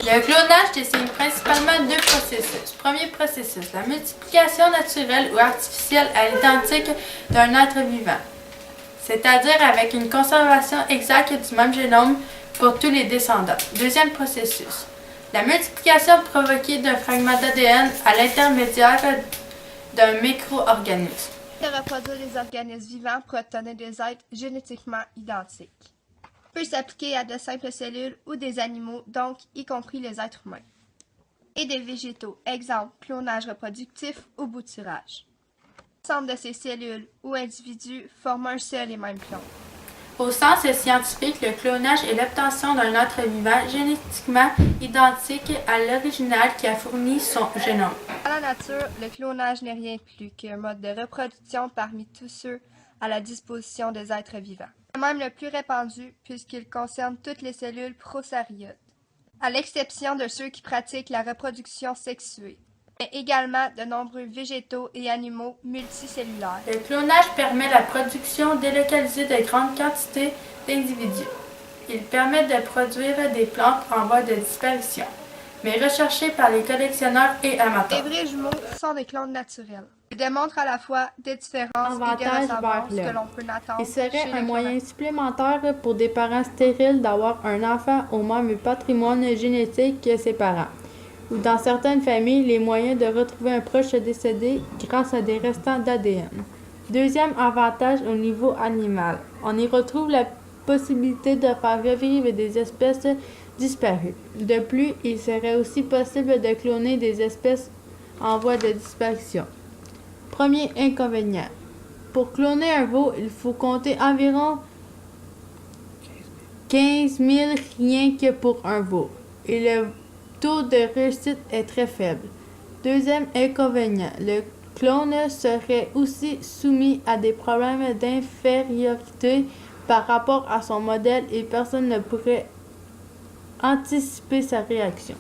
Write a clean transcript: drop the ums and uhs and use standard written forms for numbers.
Le clonage désigne principalement deux processus. Premier processus, la multiplication naturelle ou artificielle à l'identique d'un être vivant, c'est-à-dire avec une conservation exacte du même génome pour tous les descendants. Deuxième processus, la multiplication provoquée d'un fragment d'ADN à l'intermédiaire d'un micro-organisme. De reproduire des organismes vivants pour obtenir des êtres génétiquement identiques. Peut s'appliquer à de simples cellules ou des animaux, donc y compris les êtres humains. Et des végétaux, exemple clonage reproductif ou bouturage. L'ensemble de ces cellules ou individus forment un seul et même clone. Au sens scientifique, le clonage est l'obtention d'un être vivant génétiquement identique à l'original qui a fourni son génome. Dans la nature, le clonage n'est rien de plus qu'un mode de reproduction parmi tous ceux à la disposition des êtres vivants. C'est même le plus répandu puisqu'il concerne toutes les cellules prokaryotes, à l'exception de ceux qui pratiquent la reproduction sexuée, mais également de nombreux végétaux et animaux multicellulaires. Le clonage permet la production délocalisée de grandes quantités d'individus. Il permet de produire des plantes en voie de disparition, mais recherchées par les collectionneurs et amateurs. Les vrais jumeaux sont des clones naturels. Ils démontrent à la fois des différences et des Avantage ressemblances vers que l'homme. l'on peut attendre Il serait chez un les moyen clonateurs. supplémentaire pour des parents stériles d'avoir un enfant au même patrimoine génétique que ses parents. Ou dans certaines familles, les moyens de retrouver un proche décédé grâce à des restants d'ADN. Deuxième avantage au niveau animal. On y retrouve la possibilité de faire revivre des espèces disparues. De plus, il serait aussi possible de cloner des espèces en voie de disparition. Premier inconvénient. Pour cloner un veau, il faut compter environ 15 000 rien que pour un veau. Et le taux de réussite est très faible. Deuxième inconvénient. Le clone serait aussi soumis à des problèmes d'infériorité par rapport à son modèle et personne ne pourrait anticiper sa réaction.